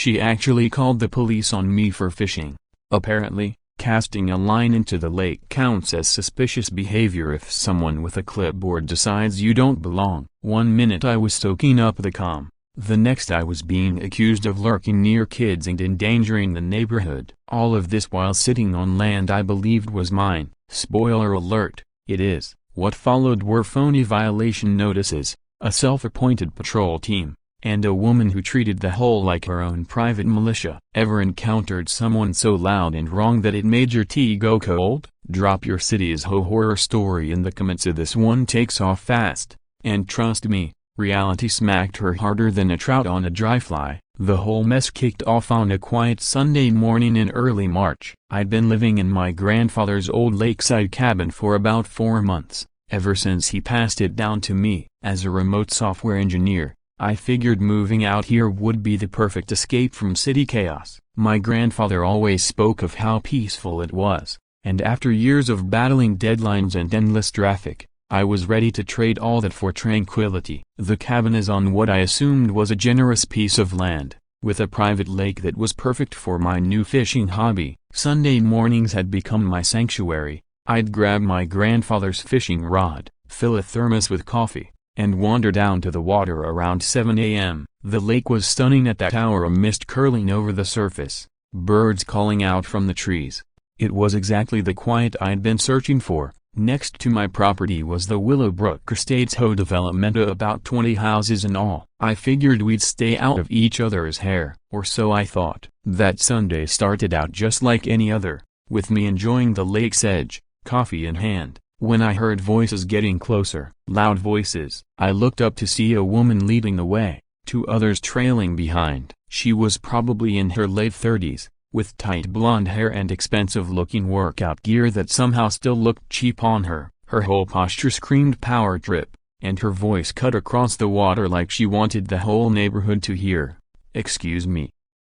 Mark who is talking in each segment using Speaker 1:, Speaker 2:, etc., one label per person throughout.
Speaker 1: She actually called the police on me for fishing. Apparently, casting a line into the lake counts as suspicious behavior if someone with a clipboard decides you don't belong. One minute I was soaking up the calm, the next I was being accused of lurking near kids and endangering the neighborhood. All of this while sitting on land I believed was mine. Spoiler alert, it is. What followed were phony violation notices, a self-appointed patrol team, and a woman who treated the whole like her own private militia. Ever encountered someone so loud and wrong that it made your tea go cold? Drop your city's horror story in the comments so this one takes off fast. And trust me, reality smacked her harder than a trout on a dry fly. The whole mess kicked off on a quiet Sunday morning in early March. I'd been living in my grandfather's old lakeside cabin for about 4 months, ever since he passed it down to me. As a remote software engineer, I figured moving out here would be the perfect escape from city chaos. My grandfather always spoke of how peaceful it was, and after years of battling deadlines and endless traffic, I was ready to trade all that for tranquility. The cabin is on what I assumed was a generous piece of land, with a private lake that was perfect for my new fishing hobby. Sunday mornings had become my sanctuary. I'd grab my grandfather's fishing rod, fill a thermos with coffee, and wander down to the water around 7 a.m. The lake was stunning at that hour, a mist curling over the surface, birds calling out from the trees. It was exactly the quiet I'd been searching for. Next to my property was the Willowbrook Estates HOA development, about 20 houses in all. I figured we'd stay out of each other's hair, or so I thought. That Sunday started out just like any other, with me enjoying the lake's edge, coffee in hand, when I heard voices getting closer. Loud voices. I looked up to see a woman leading the way, 2 others trailing behind. She was probably in her late 30s. With tight blonde hair and expensive-looking workout gear that somehow still looked cheap on her. Her whole posture screamed power trip, and her voice cut across the water like she wanted the whole neighborhood to hear. "Excuse me,"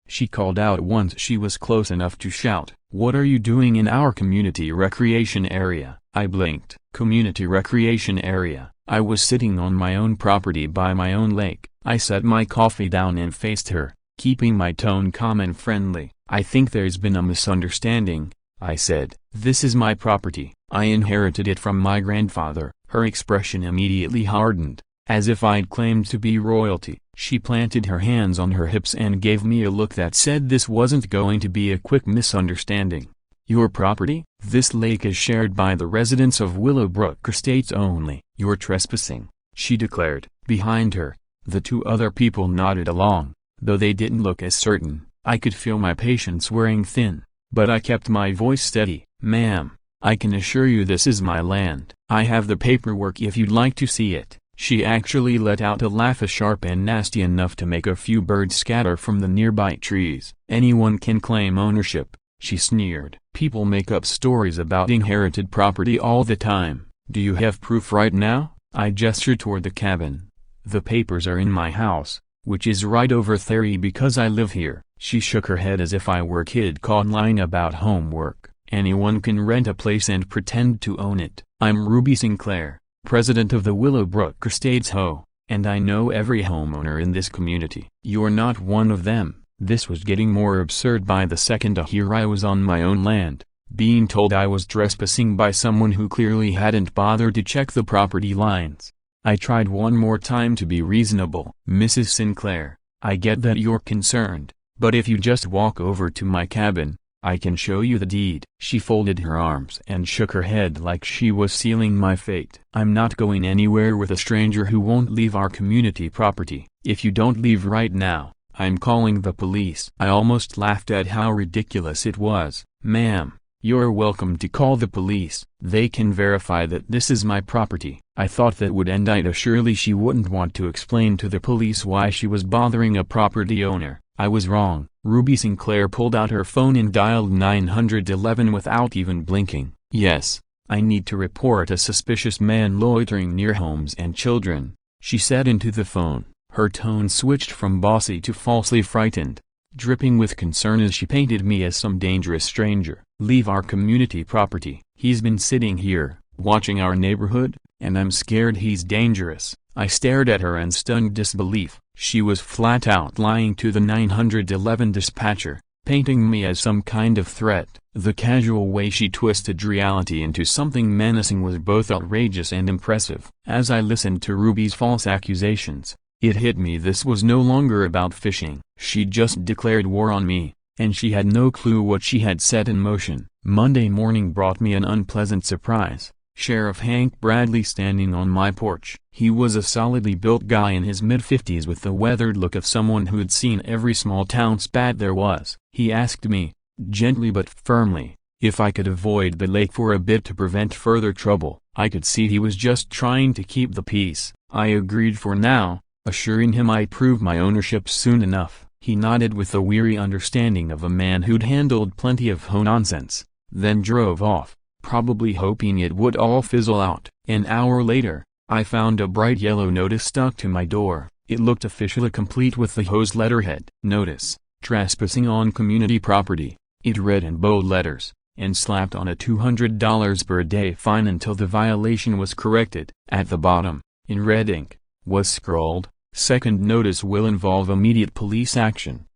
Speaker 1: she called out once she was close enough to shout. "What are you doing in our community recreation area?" I blinked. Community recreation area. I was sitting on my own property by my own lake. I set my coffee down and faced her, keeping my tone calm and friendly. "I think there's been a misunderstanding," I said. "This is my property. I inherited it from my grandfather." Her expression immediately hardened, as if I'd claimed to be royalty. She planted her hands on her hips and gave me a look that said this wasn't going to be a quick misunderstanding. "Your property? This lake is shared by the residents of Willowbrook Estates only." "You're trespassing," she declared. Behind her, the 2 other people nodded along, though they didn't look as certain. I could feel my patience wearing thin, but I kept my voice steady. "Ma'am, I can assure you this is my land. I have the paperwork if you'd like to see it." She actually let out a laugh, sharp and nasty enough to make a few birds scatter from the nearby trees. "Anyone can claim ownership," she sneered. "People make up stories about inherited property all the time. Do you have proof right now?" I gestured toward the cabin. "The papers are in my house, which is right over there because I live here." She shook her head as if I were a kid caught lying about homework. "Anyone can rent a place and pretend to own it. I'm Ruby Sinclair, president of the Willowbrook Estates HOA, and I know every homeowner in this community." "You're not one of them." This was getting more absurd by the second. Here I was on my own land, being told I was trespassing by someone who clearly hadn't bothered to check the property lines. I tried one more time to be reasonable. "Mrs. Sinclair, I get that you're concerned, but if you just walk over to my cabin, I can show you the deed." She folded her arms and shook her head like she was sealing my fate. "I'm not going anywhere with a stranger who won't leave our community property. If you don't leave right now, I'm calling the police." I almost laughed at how ridiculous it was. "Ma'am, you're welcome to call the police. They can verify that this is my property." I thought that would end it. Surely she wouldn't want to explain to the police why she was bothering a property owner. I was wrong. Ruby Sinclair pulled out her phone and dialed 911 without even blinking. "Yes, I need to report a suspicious man loitering near homes and children," she said into the phone. Her tone switched from bossy to falsely frightened, dripping with concern as she painted me as some dangerous stranger. "Leave our community property. He's been sitting here, watching our neighborhood, and I'm scared he's dangerous." I stared at her in stunned disbelief. She was flat out lying to the 911 dispatcher, painting me as some kind of threat. The casual way she twisted reality into something menacing was both outrageous and impressive. As I listened to Ruby's false accusations, it hit me this was no longer about fishing. She just declared war on me, and she had no clue what she had set in motion. Monday morning brought me an unpleasant surprise. Sheriff Hank Bradley standing on my porch. He was a solidly built guy in his mid-50s with the weathered look of someone who'd seen every small town spat there was. He asked me, gently but firmly, if I could avoid the lake for a bit to prevent further trouble. I could see he was just trying to keep the peace. I agreed for now, assuring him I'd prove my ownership soon enough. He nodded with the weary understanding of a man who'd handled plenty of nonsense, then drove off, probably hoping it would all fizzle out. An hour later, I found a bright yellow notice stuck to my door. It looked officially complete with the HOA's letterhead. Notice, trespassing on community property, it read in bold letters, and slapped on a $200 per day fine until the violation was corrected. At the bottom, in red ink, was scrawled, "Second notice will involve immediate police action.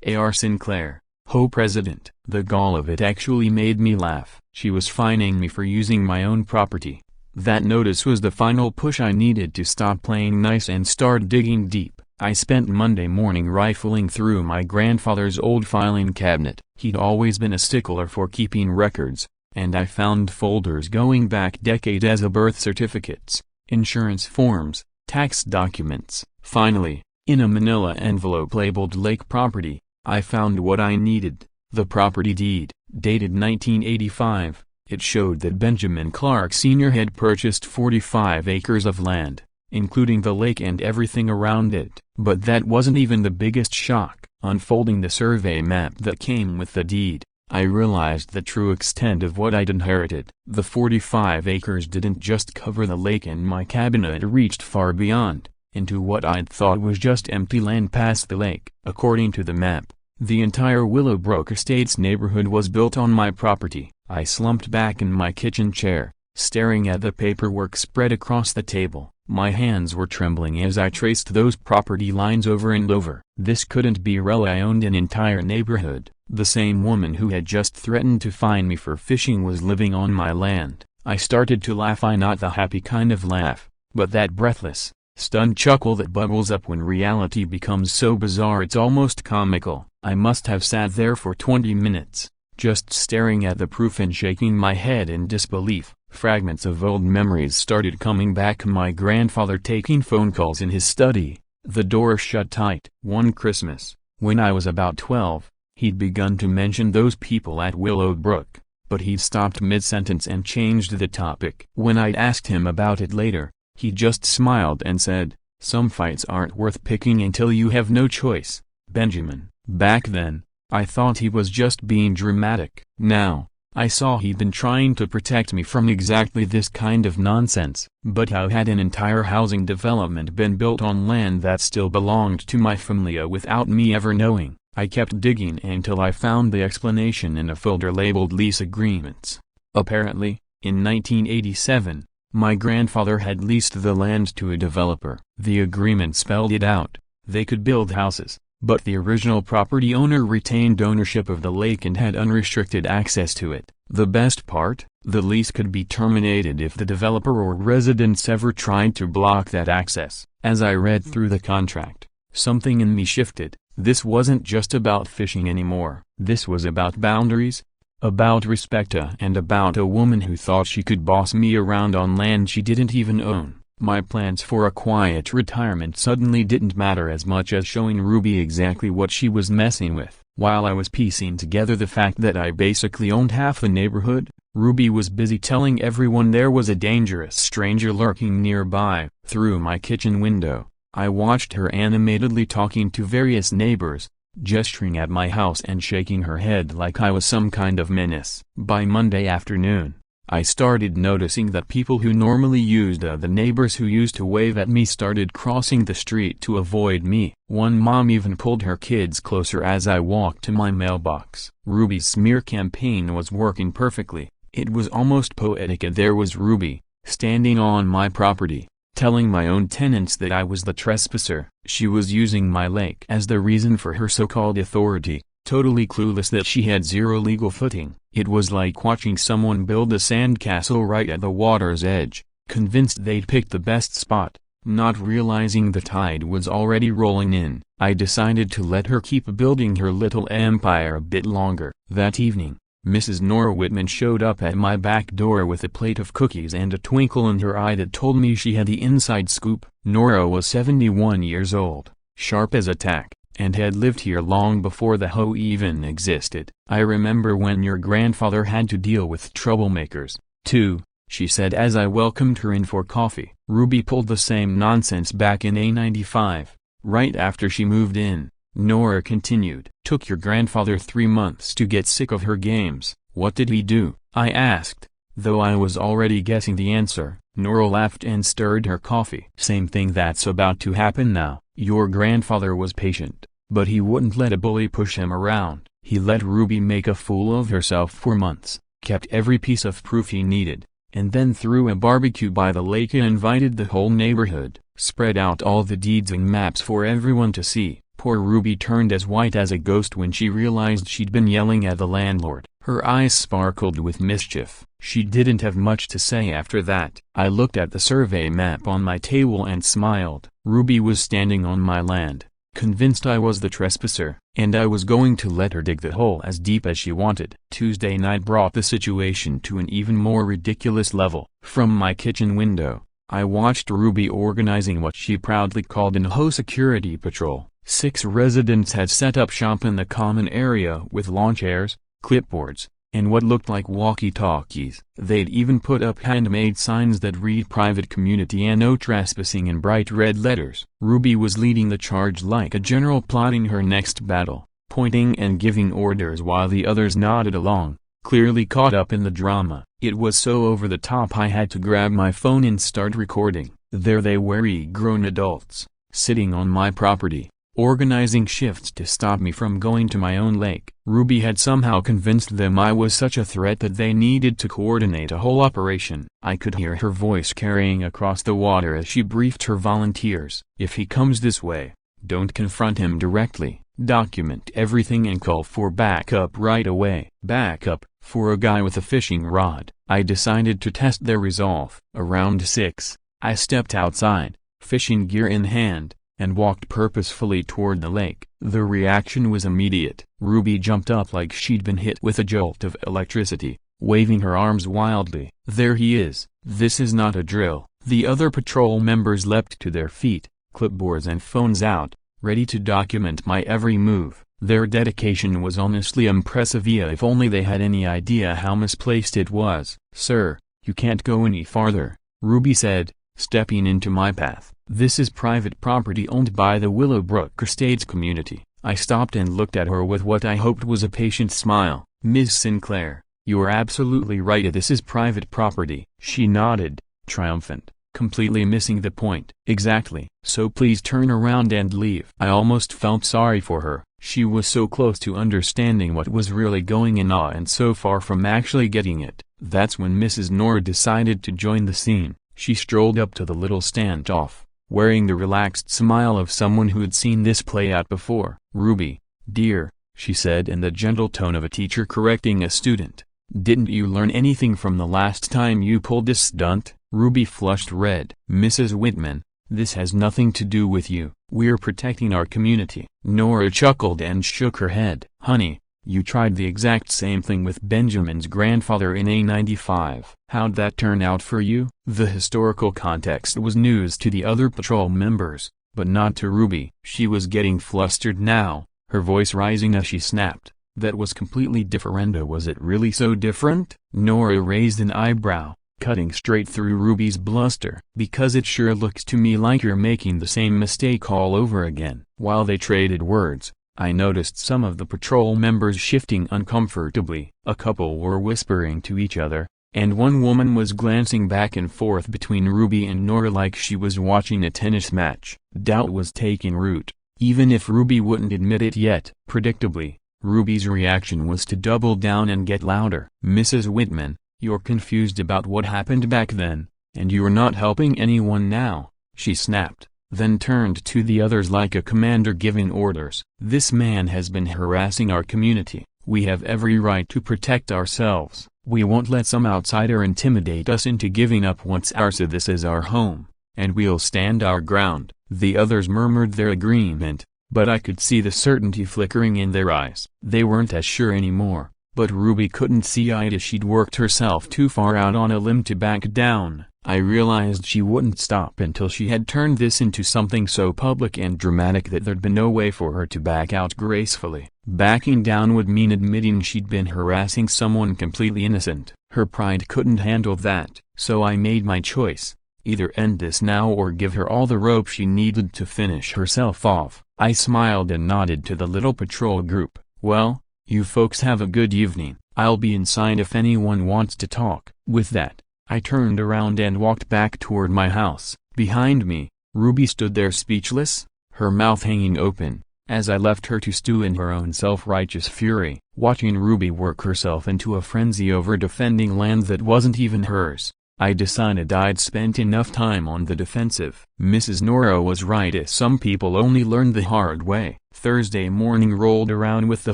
Speaker 1: A.R. Sinclair, HOA President." The gall of it actually made me laugh. She was fining me for using my own property. That notice was the final push I needed to stop playing nice and start digging deep. I spent Monday morning rifling through my grandfather's old filing cabinet. He'd always been a stickler for keeping records, and I found folders going back decades as of birth certificates, insurance forms, tax documents. Finally, in a manila envelope labeled Lake Property, I found what I needed. The property deed, dated 1985, it showed that Benjamin Clark Sr. had purchased 45 acres of land, including the lake and everything around it. But that wasn't even the biggest shock. Unfolding the survey map that came with the deed, I realized the true extent of what I'd inherited. The 45 acres didn't just cover the lake and my cabin, it reached far beyond, into what I'd thought was just empty land past the lake. According to the map, the entire Willowbrook Estates neighborhood was built on my property. I slumped back in my kitchen chair, staring at the paperwork spread across the table. My hands were trembling as I traced those property lines over and over. This couldn't be real. I owned an entire neighborhood. The same woman who had just threatened to fine me for fishing was living on my land. I started to laugh. Not the happy kind of laugh, but that breathless, stunned chuckle that bubbles up when reality becomes so bizarre it's almost comical. I must have sat there for 20 minutes, just staring at the proof and shaking my head in disbelief. Fragments of old memories started coming back. My grandfather taking phone calls in his study, the door shut tight. One Christmas, when I was about 12, he'd begun to mention those people at Willowbrook, but he'd stopped mid-sentence and changed the topic. When I'd asked him about it later, he just smiled and said, "Some fights aren't worth picking until you have no choice, Benjamin." Back then, I thought he was just being dramatic. Now, I saw he'd been trying to protect me from exactly this kind of nonsense. But how had an entire housing development been built on land that still belonged to my family without me ever knowing? I kept digging until I found the explanation in a folder labeled lease agreements. Apparently, in 1987, my grandfather had leased the land to a developer. The agreement spelled it out. They could build houses, but the original property owner retained ownership of the lake and had unrestricted access to it. The best part? The lease could be terminated if the developer or residents ever tried to block that access. As I read through the contract, something in me shifted. This wasn't just about fishing anymore. This was about boundaries, about respect, and about a woman who thought she could boss me around on land she didn't even own. My plans for a quiet retirement suddenly didn't matter as much as showing Ruby exactly what she was messing with. While I was piecing together the fact that I basically owned half the neighborhood, Ruby was busy telling everyone there was a dangerous stranger lurking nearby. Through my kitchen window, I watched her animatedly talking to various neighbors, gesturing at my house and shaking her head like I was some kind of menace. By Monday afternoon, I started noticing that people who normally used the neighbors who used to wave at me started crossing the street to avoid me. One mom even pulled her kids closer as I walked to my mailbox. Ruby's smear campaign was working perfectly. It was almost poetic. There was Ruby, standing on my property, telling my own tenants that I was the trespasser. She was using my lake as the reason for her so-called authority, totally clueless that she had zero legal footing. It was like watching someone build a sandcastle right at the water's edge, convinced they'd picked the best spot, not realizing the tide was already rolling in. I decided to let her keep building her little empire a bit longer. That evening, Mrs. Nora Whitman showed up at my back door with a plate of cookies and a twinkle in her eye that told me she had the inside scoop. Nora was 71 years old, sharp as a tack, and had lived here long before the HOA even existed. "I remember when your grandfather had to deal with troublemakers, too," she said as I welcomed her in for coffee. "Ruby pulled the same nonsense back in '95, right after she moved in," Nora continued. "Took your grandfather 3 months to get sick of her games." "What did he do?" I asked, though I was already guessing the answer. Nora laughed and stirred her coffee. "Same thing that's about to happen now. Your grandfather was patient, but he wouldn't let a bully push him around. He let Ruby make a fool of herself for months, kept every piece of proof he needed, and then threw a barbecue by the lake and invited the whole neighborhood, spread out all the deeds and maps for everyone to see." Poor Ruby turned as white as a ghost when she realized she'd been yelling at the landlord. Her eyes sparkled with mischief. She didn't have much to say after that. I looked at the survey map on my table and smiled. Ruby was standing on my land, convinced I was the trespasser, and I was going to let her dig the hole as deep as she wanted. Tuesday night brought the situation to an even more ridiculous level. From my kitchen window, I watched Ruby organizing what she proudly called an HOA security patrol. 6 residents had set up shop in the common area with lawn chairs, clipboards, and what looked like walkie-talkies. They'd even put up handmade signs that read "Private Community and No Trespassing" in bright red letters. Ruby was leading the charge like a general plotting her next battle, pointing and giving orders while the others nodded along, clearly caught up in the drama. It was so over the top I had to grab my phone and start recording. There they were, grown adults, sitting on my property, organizing shifts to stop me from going to my own lake. Ruby had somehow convinced them I was such a threat that they needed to coordinate a whole operation. I could hear her voice carrying across the water as she briefed her volunteers. "If he comes this way, don't confront him directly. Document everything and call for backup right away." Backup, for a guy with a fishing rod. I decided to test their resolve. Around 6, I stepped outside, fishing gear in hand, and walked purposefully toward the lake. The reaction was immediate. Ruby jumped up like she'd been hit with a jolt of electricity, waving her arms wildly. "There he is. This is not a drill." The other patrol members leapt to their feet, clipboards and phones out, ready to document my every move. Their dedication was honestly impressive, if only they had any idea how misplaced it was. "Sir, you can't go any farther," Ruby said, stepping into my path. "This is private property owned by the Willowbrook Estates community." I stopped and looked at her with what I hoped was a patient smile. "Ms. Sinclair, you're absolutely right. This is private property." She nodded, triumphant, completely missing the point. "Exactly. So please turn around and leave." I almost felt sorry for her. She was so close to understanding what was really going on and so far from actually getting it. That's when Mrs. Nora decided to join the scene. She strolled up to the little standoff, wearing the relaxed smile of someone who'd seen this play out before. "Ruby, dear," she said in the gentle tone of a teacher correcting a student, "didn't you learn anything from the last time you pulled this stunt?" Ruby flushed red. "Mrs. Whitman, this has nothing to do with you. We're protecting our community." Nora chuckled and shook her head. "Honey, you tried the exact same thing with Benjamin's grandfather in '95. How'd that turn out for you?" The historical context was news to the other patrol members, but not to Ruby. She was getting flustered now, her voice rising as she snapped, "That was completely different. Was it really so different?" Nora raised an eyebrow, cutting straight through Ruby's bluster. "Because it sure looks to me like you're making the same mistake all over again." While they traded words, I noticed some of the patrol members shifting uncomfortably. A couple were whispering to each other, and one woman was glancing back and forth between Ruby and Nora like she was watching a tennis match. Doubt was taking root, even if Ruby wouldn't admit it yet. Predictably, Ruby's reaction was to double down and get louder. "Mrs. Whitman, you're confused about what happened back then. "And you're not helping anyone now," she snapped, then turned to the others like a commander giving orders. "This man has been harassing our community. We have every right to protect ourselves. We won't let some outsider intimidate us into giving up what's ours. So this is our home, and we'll stand our ground." The others murmured their agreement, but I could see the certainty flickering in their eyes. They weren't as sure anymore, but Ruby couldn't see it. She'd worked herself too far out on a limb to back down. I realized she wouldn't stop until she had turned this into something so public and dramatic that there'd be no way for her to back out gracefully. Backing down would mean admitting she'd been harassing someone completely innocent. Her pride couldn't handle that, so I made my choice. Either end this now or give her all the rope she needed to finish herself off. I smiled and nodded to the little patrol group. "Well, you folks have a good evening. I'll be inside if anyone wants to talk." With that, I turned around and walked back toward my house. Behind me, Ruby stood there speechless, her mouth hanging open, as I left her to stew in her own self-righteous fury. Watching Ruby work herself into a frenzy over defending land that wasn't even hers, I decided I'd spent enough time on the defensive. Mrs. Nora was right, as some people only learn the hard way. Thursday morning rolled around with the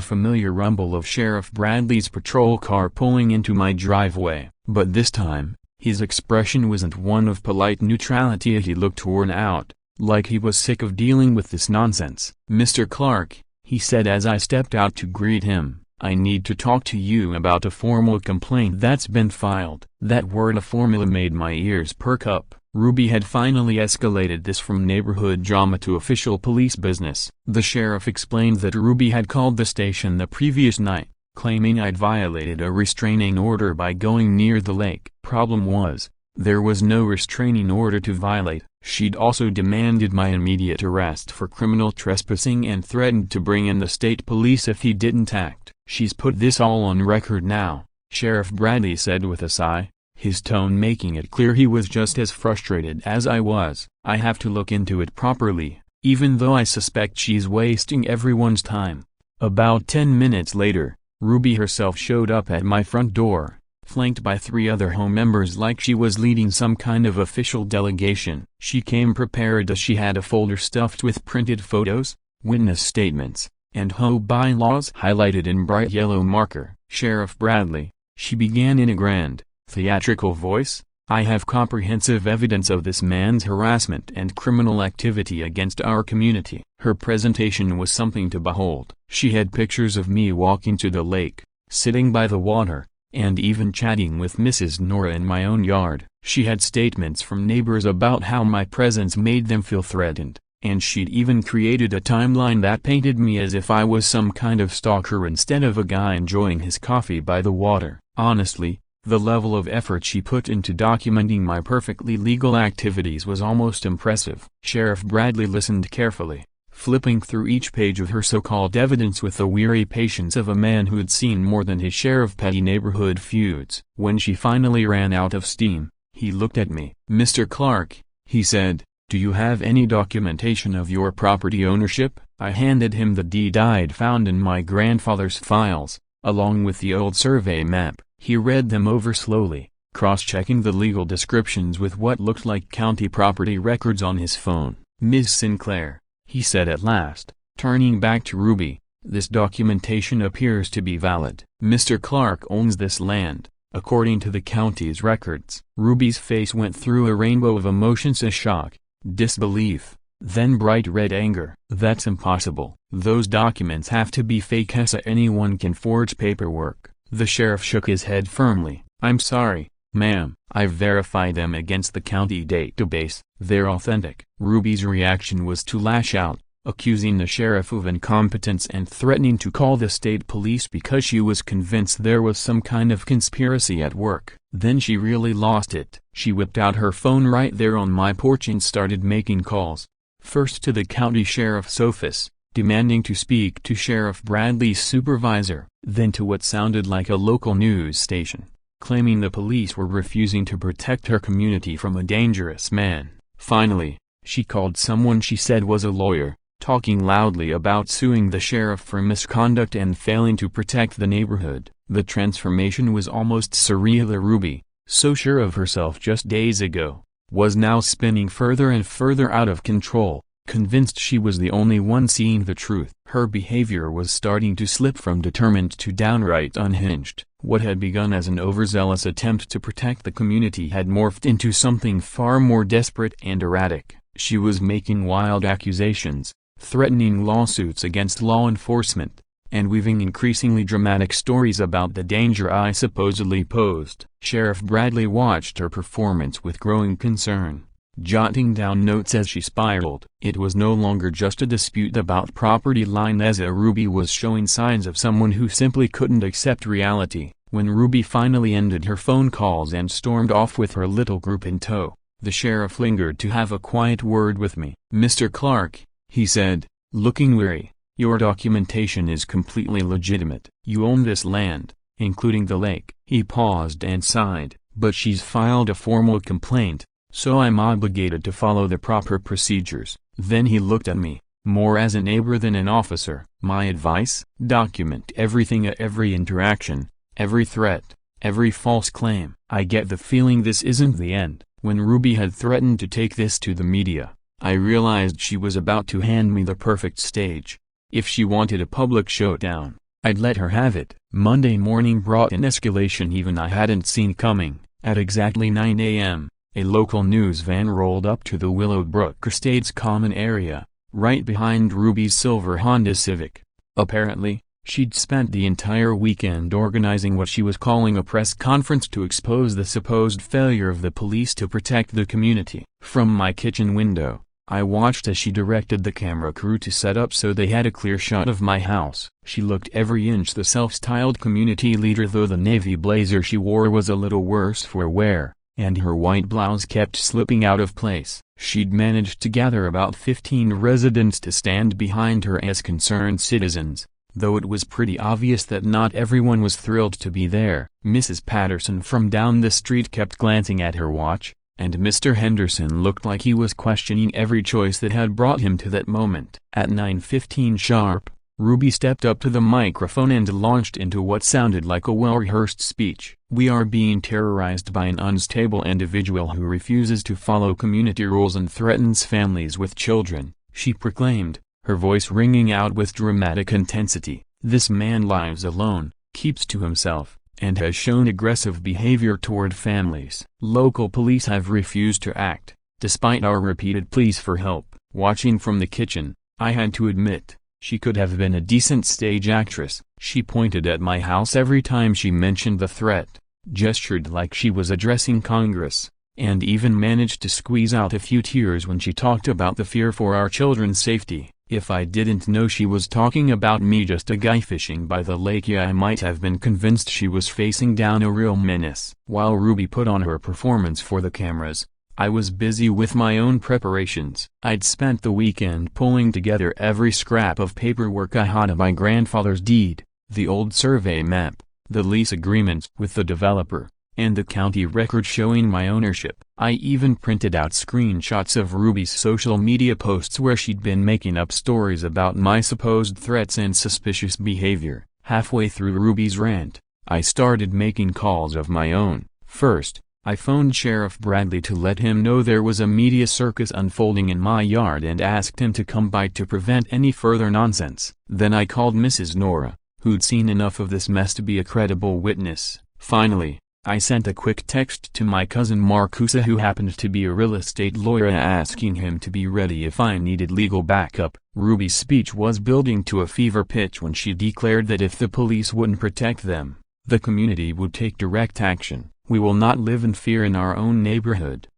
Speaker 1: familiar rumble of Sheriff Bradley's patrol car pulling into my driveway. But this time, his expression wasn't one of polite neutrality. He looked worn out, like he was sick of dealing with this nonsense. "Mr. Clark," he said as I stepped out to greet him, "I need to talk to you about a formal complaint that's been filed." That word, "a formula," made my ears perk up. Ruby had finally escalated this from neighborhood drama to official police business. The sheriff explained that Ruby had called the station the previous night, claiming I'd violated a restraining order by going near the lake. Problem was, there was no restraining order to violate. She'd also demanded my immediate arrest for criminal trespassing and threatened to bring in the state police if he didn't act. "She's put this all on record now," Sheriff Bradley said with a sigh, his tone making it clear he was just as frustrated as I was. "I have to look into it properly, even though I suspect she's wasting everyone's time." About 10 minutes later, Ruby herself showed up at my front door, flanked by 3 other home members like she was leading some kind of official delegation. She came prepared as she had a folder stuffed with printed photos, witness statements, and HOA bylaws highlighted in bright yellow marker. "Sheriff Bradley," she began in a grand, theatrical voice, "I have comprehensive evidence of this man's harassment and criminal activity against our community." Her presentation was something to behold. She had pictures of me walking to the lake, sitting by the water, and even chatting with Mrs. Nora in my own yard. She had statements from neighbors about how my presence made them feel threatened, and she'd even created a timeline that painted me as if I was some kind of stalker instead of a guy enjoying his coffee by the water. Honestly, the level of effort she put into documenting my perfectly legal activities was almost impressive. Sheriff Bradley listened carefully, flipping through each page of her so-called evidence with the weary patience of a man who'd seen more than his share of petty neighborhood feuds. When she finally ran out of steam, he looked at me. "Mr. Clark," he said, "do you have any documentation of your property ownership?" I handed him the deed I'd found in my grandfather's files, along with the old survey map. He read them over slowly, cross-checking the legal descriptions with what looked like county property records on his phone. "Ms. Sinclair," he said at last, turning back to Ruby, "this documentation appears to be valid. Mr. Clark owns this land, according to the county's records." Ruby's face went through a rainbow of emotions: a shock, disbelief, then bright red anger. "That's impossible. Those documents have to be fake. Anyone can forge paperwork." The sheriff shook his head firmly. "I'm sorry, ma'am, I've verified them against the county database. They're authentic." Ruby's reaction was to lash out, accusing the sheriff of incompetence and threatening to call the state police because she was convinced there was some kind of conspiracy at work. Then she really lost it. She whipped out her phone right there on my porch and started making calls. First to the county sheriff's office, demanding to speak to Sheriff Bradley's supervisor, then to what sounded like a local news station, claiming the police were refusing to protect her community from a dangerous man. Finally, she called someone she said was a lawyer, talking loudly about suing the sheriff for misconduct and failing to protect the neighborhood. The transformation was almost surreal. Ruby, so sure of herself just days ago, was now spinning further and further out of control, convinced she was the only one seeing the truth. Her behavior was starting to slip from determined to downright unhinged. What had begun as an overzealous attempt to protect the community had morphed into something far more desperate and erratic. She was making wild accusations, threatening lawsuits against law enforcement, and weaving increasingly dramatic stories about the danger I supposedly posed. Sheriff Bradley watched her performance with growing concern, jotting down notes as she spiraled. It was no longer just a dispute about property line, as Ruby was showing signs of someone who simply couldn't accept reality. When Ruby finally ended her phone calls and stormed off with her little group in tow, the sheriff lingered to have a quiet word with me. "Mr. Clark," he said, looking weary, "your documentation is completely legitimate. You own this land, including the lake." He paused and sighed. "But she's filed a formal complaint, so I'm obligated to follow the proper procedures." Then he looked at me, more as a neighbor than an officer. "My advice? Document everything, every interaction, every threat, every false claim." I get the feeling this isn't the end. When Ruby had threatened to take this to the media, I realized she was about to hand me the perfect stage. If she wanted a public showdown, I'd let her have it. Monday morning brought an escalation even I hadn't seen coming. At exactly 9 a.m., a local news van rolled up to the Willowbrook Estates common area, right behind Ruby's silver Honda Civic. Apparently, she'd spent the entire weekend organizing what she was calling a press conference to expose the supposed failure of the police to protect the community. From my kitchen window, I watched as she directed the camera crew to set up so they had a clear shot of my house. She looked every inch the self-styled community leader, though the navy blazer she wore was a little worse for wear, and her white blouse kept slipping out of place. She'd managed to gather about 15 residents to stand behind her as concerned citizens, though it was pretty obvious that not everyone was thrilled to be there. Mrs. Patterson from down the street kept glancing at her watch, and Mr. Henderson looked like he was questioning every choice that had brought him to that moment. At 9:15 sharp, Ruby stepped up to the microphone and launched into what sounded like a well-rehearsed speech. "We are being terrorized by an unstable individual who refuses to follow community rules and threatens families with children," she proclaimed, her voice ringing out with dramatic intensity. "This man lives alone, keeps to himself, and has shown aggressive behavior toward families. Local police have refused to act, despite our repeated pleas for help." Watching from the kitchen, I had to admit, she could have been a decent stage actress. She pointed at my house every time she mentioned the threat, gestured like she was addressing Congress, and even managed to squeeze out a few tears when she talked about the fear for our children's safety. If I didn't know she was talking about me, just a guy fishing by the lake, I might have been convinced she was facing down a real menace. While Ruby put on her performance for the cameras, I was busy with my own preparations. I'd spent the weekend pulling together every scrap of paperwork I had of my grandfather's deed, the old survey map, the lease agreements with the developer, and the county record showing my ownership. I even printed out screenshots of Ruby's social media posts where she'd been making up stories about my supposed threats and suspicious behavior. Halfway through Ruby's rant, I started making calls of my own. First, I phoned Sheriff Bradley to let him know there was a media circus unfolding in my yard and asked him to come by to prevent any further nonsense. Then I called Mrs. Nora, who'd seen enough of this mess to be a credible witness. Finally, I sent a quick text to my cousin Marcusa, who happened to be a real estate lawyer, asking him to be ready if I needed legal backup. Ruby's speech was building to a fever pitch when she declared that if the police wouldn't protect them, the community would take direct action. "We will not live in fear in our own neighborhood,"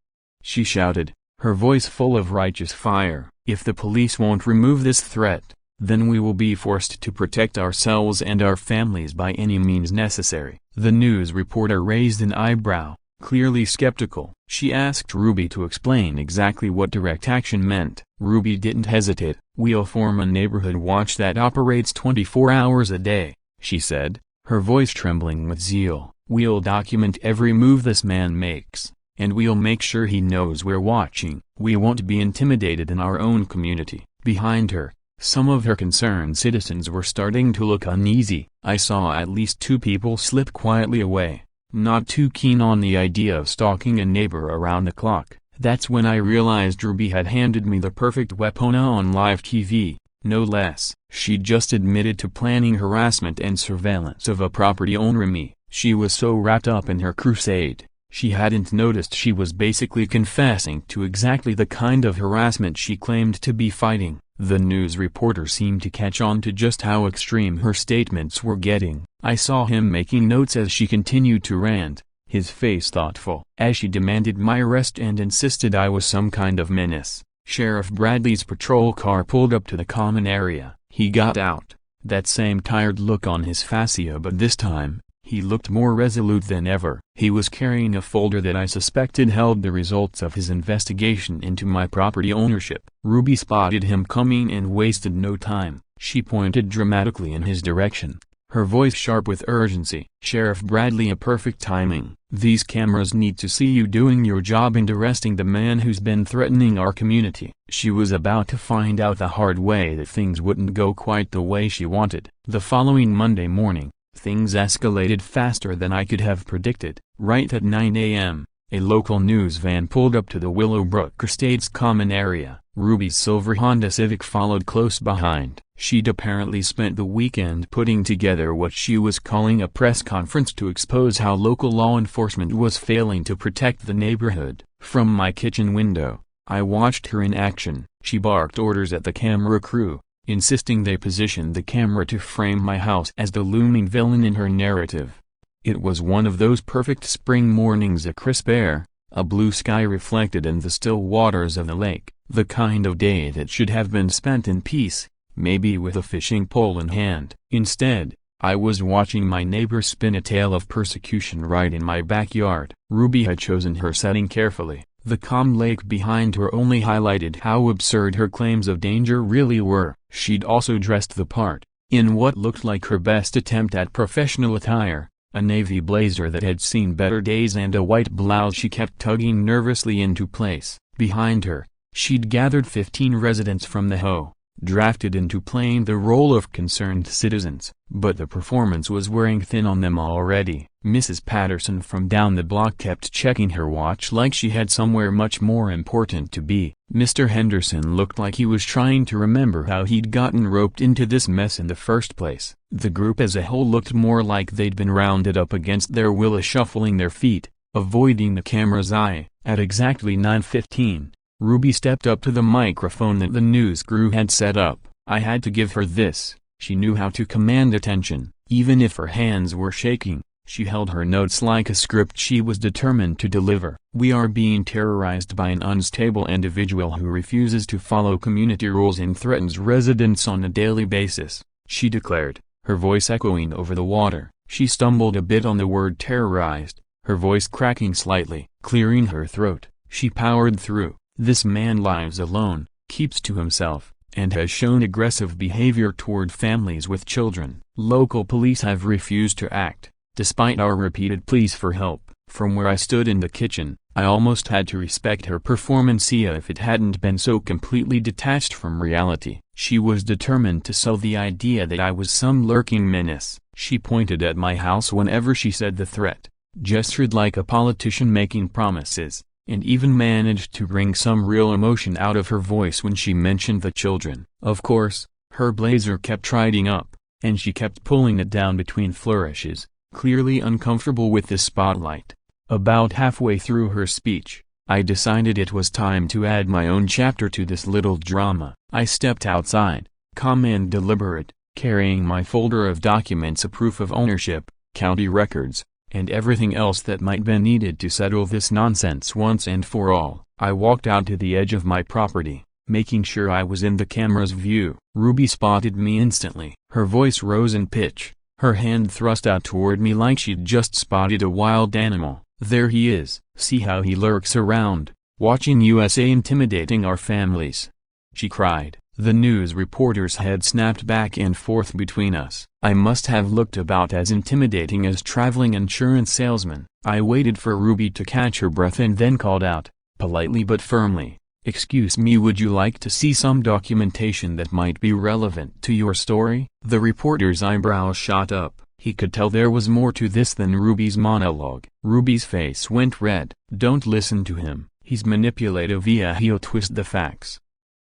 Speaker 1: she shouted, her voice full of righteous fire. "If the police won't remove this threat, then we will be forced to protect ourselves and our families by any means necessary." The news reporter raised an eyebrow, clearly skeptical. She asked Ruby to explain exactly what direct action meant. Ruby didn't hesitate. "We'll form a neighborhood watch that operates 24 hours a day," she said, her voice trembling with zeal. "We'll document every move this man makes, and we'll make sure he knows we're watching. We won't be intimidated in our own community." Behind her, some of her concerned citizens were starting to look uneasy. I saw at least 2 people slip quietly away, not too keen on the idea of stalking a neighbor around the clock. That's when I realized Ruby had handed me the perfect weapon on live TV, no less. She'd just admitted to planning harassment and surveillance of a property owner. She was so wrapped up in her crusade, she hadn't noticed she was basically confessing to exactly the kind of harassment she claimed to be fighting. The news reporter seemed to catch on to just how extreme her statements were getting. I saw him making notes as she continued to rant, his face thoughtful. As she demanded my arrest and insisted I was some kind of menace, Sheriff Bradley's patrol car pulled up to the common area. He got out, that same tired look on his fascia, but this time, he looked more resolute than ever. He was carrying a folder that I suspected held the results of his investigation into my property ownership. Ruby spotted him coming and wasted no time. She pointed dramatically in his direction, her voice sharp with urgency. "Sheriff Bradley, a perfect timing. These cameras need to see you doing your job and arresting the man who's been threatening our community." She was about to find out the hard way that things wouldn't go quite the way she wanted. The following Monday morning, things escalated faster than I could have predicted. Right at 9 a.m., a local news van pulled up to the Willowbrook Estates common area. Ruby's silver Honda Civic followed close behind. She'd apparently spent the weekend putting together what she was calling a press conference to expose how local law enforcement was failing to protect the neighborhood. From my kitchen window, I watched her in action. She barked orders at the camera crew, insisting they position the camera to frame my house as the looming villain in her narrative. It was one of those perfect spring mornings, a crisp air, a blue sky reflected in the still waters of the lake, the kind of day that should have been spent in peace, maybe with a fishing pole in hand. Instead, I was watching my neighbor spin a tale of persecution right in my backyard. Ruby had chosen her setting carefully. The calm lake behind her only highlighted how absurd her claims of danger really were. She'd also dressed the part, in what looked like her best attempt at professional attire, a navy blazer that had seen better days and a white blouse she kept tugging nervously into place. Behind her, she'd gathered 15 residents from the HOA, drafted into playing the role of concerned citizens, but the performance was wearing thin on them already. Mrs. Patterson from down the block kept checking her watch like she had somewhere much more important to be. Mr. Henderson looked like he was trying to remember how he'd gotten roped into this mess in the first place. The group as a whole looked more like they'd been rounded up against their will, shuffling their feet, avoiding the camera's eye. At exactly 9:15, Ruby stepped up to the microphone that the news crew had set up. I had to give her this. She knew how to command attention, even if her hands were shaking. She held her notes like a script she was determined to deliver. "We are being terrorized by an unstable individual who refuses to follow community rules and threatens residents on a daily basis," she declared, her voice echoing over the water. She stumbled a bit on the word terrorized, her voice cracking slightly. Clearing her throat, she powered through. "This man lives alone, keeps to himself, and has shown aggressive behavior toward families with children. Local police have refused to act, despite our repeated pleas for help." From where I stood in the kitchen, I almost had to respect her performancia if it hadn't been so completely detached from reality. She was determined to sell the idea that I was some lurking menace. She pointed at my house whenever she said the threat, gestured like a politician making promises, and even managed to bring some real emotion out of her voice when she mentioned the children. Of course, her blazer kept riding up, and she kept pulling it down between flourishes, clearly uncomfortable with the spotlight. About halfway through her speech, I decided it was time to add my own chapter to this little drama. I stepped outside, calm and deliberate, carrying my folder of documents, a proof of ownership, county records, and everything else that might be needed to settle this nonsense once and for all. I walked out to the edge of my property, making sure I was in the camera's view. Ruby spotted me instantly. Her voice rose in pitch, her hand thrust out toward me like she'd just spotted a wild animal. "There he is. See how he lurks around, watching USA intimidating our families," she cried. The news reporter's head snapped back and forth between us. I must have looked about as intimidating as traveling insurance salesman. I waited for Ruby to catch her breath and then called out, politely but firmly, "Excuse me, would you like to see some documentation that might be relevant to your story?" The reporter's eyebrows shot up. He could tell there was more to this than Ruby's monologue. Ruby's face went red. "Don't listen to him. He's manipulative. He'll twist the facts,"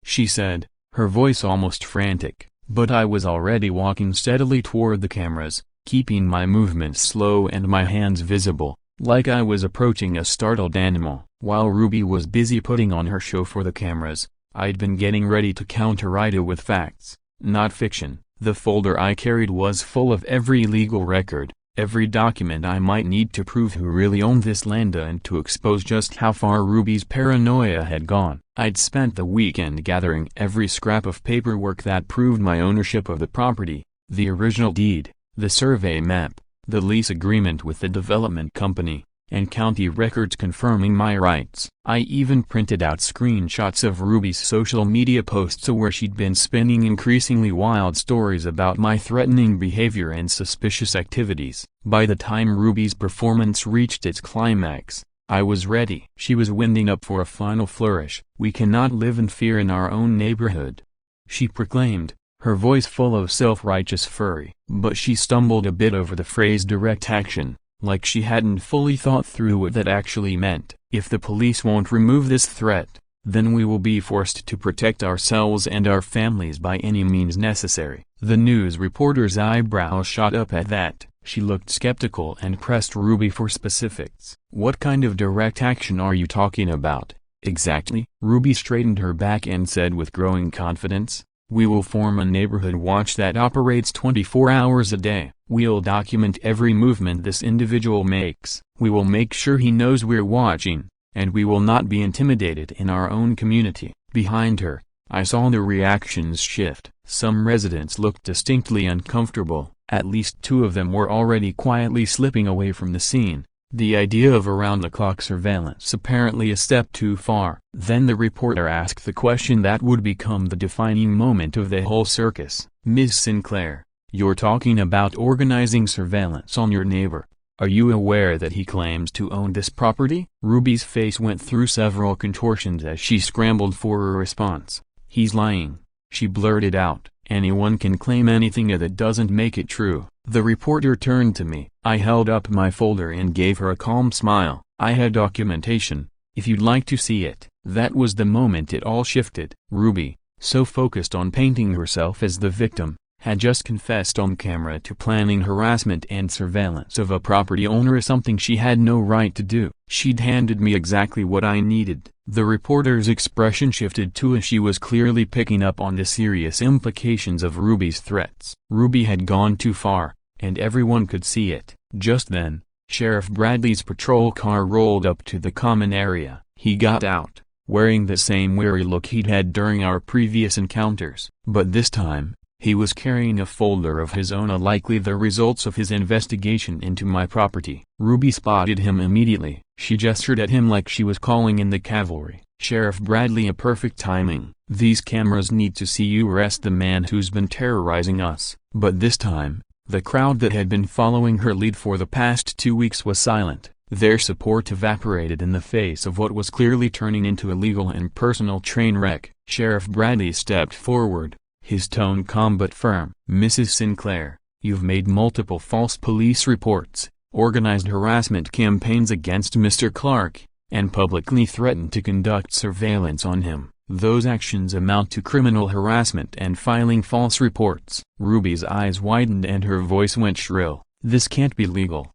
Speaker 1: she said, her voice almost frantic. But I was already walking steadily toward the cameras, keeping my movements slow and my hands visible, like I was approaching a startled animal. While Ruby was busy putting on her show for the cameras, I'd been getting ready to counter it with facts, not fiction. The folder I carried was full of every legal record, every document I might need to prove who really owned this land and to expose just how far Ruby's paranoia had gone. I'd spent the weekend gathering every scrap of paperwork that proved my ownership of the property, the original deed, the survey map, the lease agreement with the development company, and county records confirming my rights. I even printed out screenshots of Ruby's social media posts where she'd been spinning increasingly wild stories about my threatening behavior and suspicious activities. By the time Ruby's performance reached its climax, I was ready. She was winding up for a final flourish. "We cannot live in fear in our own neighborhood," she proclaimed, her voice full of self-righteous fury. But she stumbled a bit over the phrase direct action, like she hadn't fully thought through what that actually meant. "If the police won't remove this threat, then we will be forced to protect ourselves and our families by any means necessary." The news reporter's eyebrows shot up at that. She looked skeptical and pressed Ruby for specifics. "What kind of direct action are you talking about, exactly?" Ruby straightened her back and said with growing confidence, "We will form a neighborhood watch that operates 24 hours a day. We'll document every movement this individual makes. We will make sure he knows we're watching, and we will not be intimidated in our own community." Behind her, I saw the reactions shift. Some residents looked distinctly uncomfortable. At least two of them were already quietly slipping away from the scene, the idea of around-the-clock surveillance apparently a step too far. Then the reporter asked the question that would become the defining moment of the whole circus. "Ms. Sinclair, you're talking about organizing surveillance on your neighbor. Are you aware that he claims to own this property?" Ruby's face went through several contortions as she scrambled for a response. "He's lying," she blurted out. "Anyone can claim anything that doesn't make it true." The reporter turned to me. I held up my folder and gave her a calm smile. "I had documentation, if you'd like to see it." That was the moment it all shifted. Ruby, so focused on painting herself as the victim, had just confessed on camera to planning harassment and surveillance of a property owner, something she had no right to do. She'd handed me exactly what I needed. The reporter's expression shifted too, as she was clearly picking up on the serious implications of Ruby's threats. Ruby had gone too far, and everyone could see it. Just then, Sheriff Bradley's patrol car rolled up to the common area. He got out, wearing the same wary look he'd had during our previous encounters. But this time, he was carrying a folder of his own, likely the results of his investigation into my property. Ruby spotted him immediately. She gestured at him like she was calling in the cavalry. "Sheriff Bradley, a perfect timing. These cameras need to see you arrest the man who's been terrorizing us." But this time, the crowd that had been following her lead for the past 2 weeks was silent. Their support evaporated in the face of what was clearly turning into a legal and personal train wreck. Sheriff Bradley stepped forward, his tone calm but firm. "Mrs. Sinclair, you've made multiple false police reports, organized harassment campaigns against Mr. Clark, and publicly threatened to conduct surveillance on him. Those actions amount to criminal harassment and filing false reports." Ruby's eyes widened and her voice went shrill. "This can't be legal,"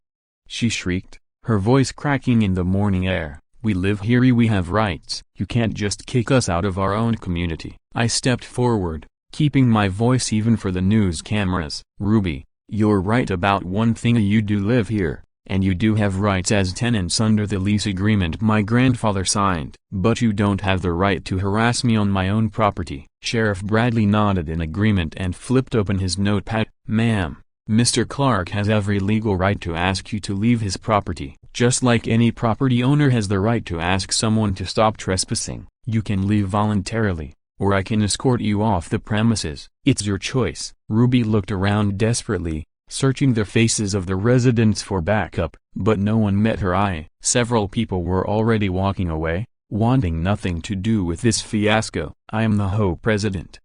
Speaker 1: she shrieked, her voice cracking in the morning air. "We live here, we have rights. You can't just kick us out of our own community." I stepped forward, keeping my voice even for the news cameras. "Ruby, you're right about one thing. You do live here, and you do have rights as tenants under the lease agreement my grandfather signed. But you don't have the right to harass me on my own property." Sheriff Bradley nodded in agreement and flipped open his notepad. "Ma'am, Mr. Clark has every legal right to ask you to leave his property, just like any property owner has the right to ask someone to stop trespassing. You can leave voluntarily, or I can escort you off the premises. It's your choice." Ruby looked around desperately, searching the faces of the residents for backup, but no one met her eye. Several people were already walking away, wanting nothing to do with this fiasco. "I am the HOA president,"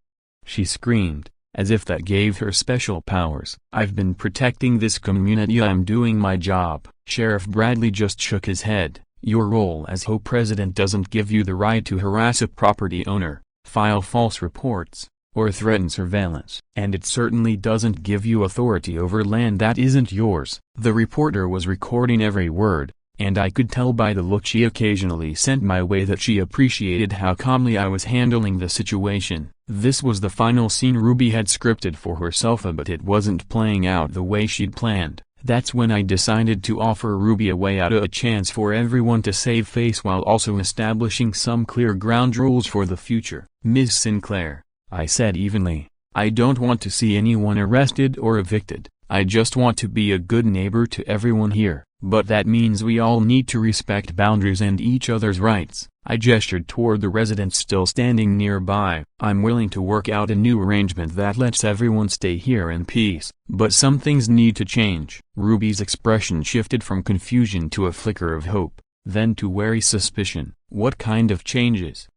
Speaker 1: she screamed, as if that gave her special powers. "I've been protecting this community. I'm doing my job." Sheriff Bradley just shook his head. "Your role as HOA president doesn't give you the right to harass a property owner, file false reports, or threaten surveillance. And it certainly doesn't give you authority over land that isn't yours." The reporter was recording every word, and I could tell by the look she occasionally sent my way that she appreciated how calmly I was handling the situation. This was the final scene Ruby had scripted for herself, but it wasn't playing out the way she'd planned. That's when I decided to offer Ruby a way out, a chance for everyone to save face while also establishing some clear ground rules for the future. "Ms. Sinclair," I said evenly, "I don't want to see anyone arrested or evicted. I just want to be a good neighbor to everyone here. But that means we all need to respect boundaries and each other's rights." I gestured toward the residents still standing nearby. "I'm willing to work out a new arrangement that lets everyone stay here in peace, but some things need to change." Ruby's expression shifted from confusion to a flicker of hope, then to wary suspicion. "What kind of changes?"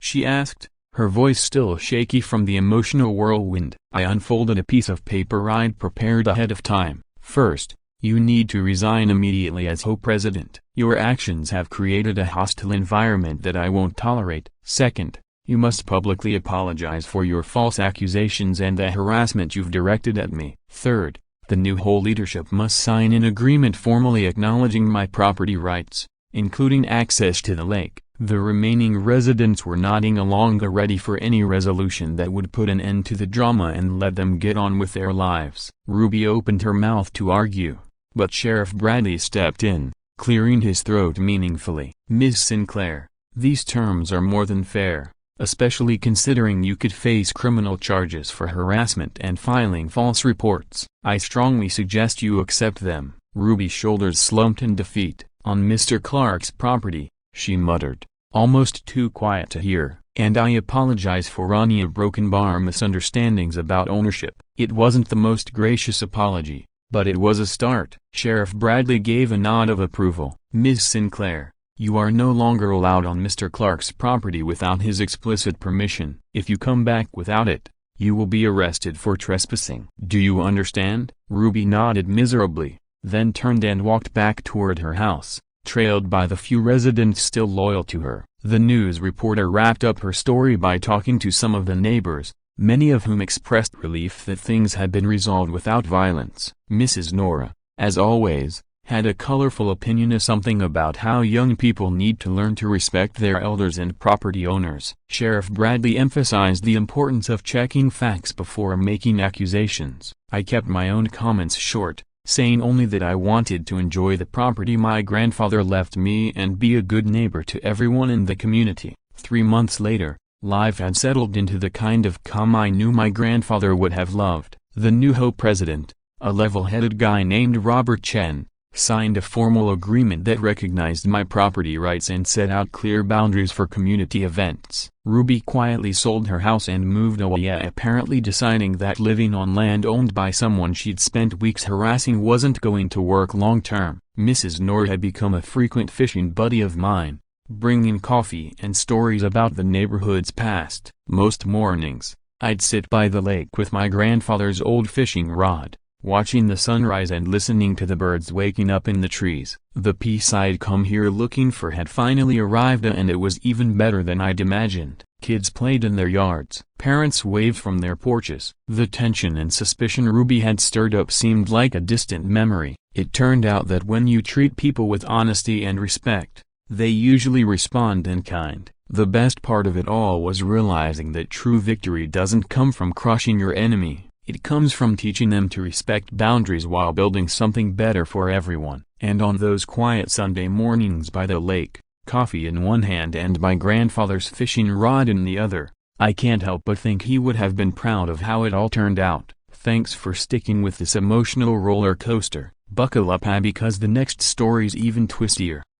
Speaker 1: she asked, her voice still shaky from the emotional whirlwind. I unfolded a piece of paper I'd prepared ahead of time. "First, you need to resign immediately as HOA president. Your actions have created a hostile environment that I won't tolerate. Second, you must publicly apologize for your false accusations and the harassment you've directed at me. Third, the new HOA leadership must sign an agreement formally acknowledging my property rights, including access to the lake." The remaining residents were nodding along, ready for any resolution that would put an end to the drama and let them get on with their lives. Ruby opened her mouth to argue, but Sheriff Bradley stepped in, clearing his throat meaningfully. "Ms. Sinclair, these terms are more than fair, especially considering you could face criminal charges for harassment and filing false reports. I strongly suggest you accept them." Ruby's shoulders slumped in defeat. "On Mr. Clark's property," she muttered, almost too quiet to hear, "and I apologize for any broken bar misunderstandings about ownership." It wasn't the most gracious apology, but it was a start. Sheriff Bradley gave a nod of approval. "Ms. Sinclair, you are no longer allowed on Mr. Clark's property without his explicit permission. If you come back without it, you will be arrested for trespassing. Do you understand?" Ruby nodded miserably, then turned and walked back toward her house, trailed by the few residents still loyal to her. The news reporter wrapped up her story by talking to some of the neighbors, many of whom expressed relief that things had been resolved without violence. Mrs. Nora, as always, had a colorful opinion of something about how young people need to learn to respect their elders and property owners. Sheriff Bradley emphasized the importance of checking facts before making accusations. I kept my own comments short, saying only that I wanted to enjoy the property my grandfather left me and be a good neighbor to everyone in the community. 3 months later, life had settled into the kind of calm I knew my grandfather would have loved. The new HOA president, a level-headed guy named Robert Chen, signed a formal agreement that recognized my property rights and set out clear boundaries for community events. Ruby quietly sold her house and moved away, apparently deciding that living on land owned by someone she'd spent weeks harassing wasn't going to work long-term. Mrs. Nor had become a frequent fishing buddy of mine, bringing coffee and stories about the neighborhood's past. Most mornings, I'd sit by the lake with my grandfather's old fishing rod, watching the sunrise and listening to the birds waking up in the trees. The peace I'd come here looking for had finally arrived, and it was even better than I'd imagined. Kids played in their yards. Parents waved from their porches. The tension and suspicion Ruby had stirred up seemed like a distant memory. It turned out that when you treat people with honesty and respect, they usually respond in kind. The best part of it all was realizing that true victory doesn't come from crushing your enemy. It comes from teaching them to respect boundaries while building something better for everyone. And on those quiet Sunday mornings by the lake, coffee in one hand and my grandfather's fishing rod in the other, I can't help but think he would have been proud of how it all turned out. Thanks for sticking with this emotional roller coaster. Buckle up, because the next story's even twistier.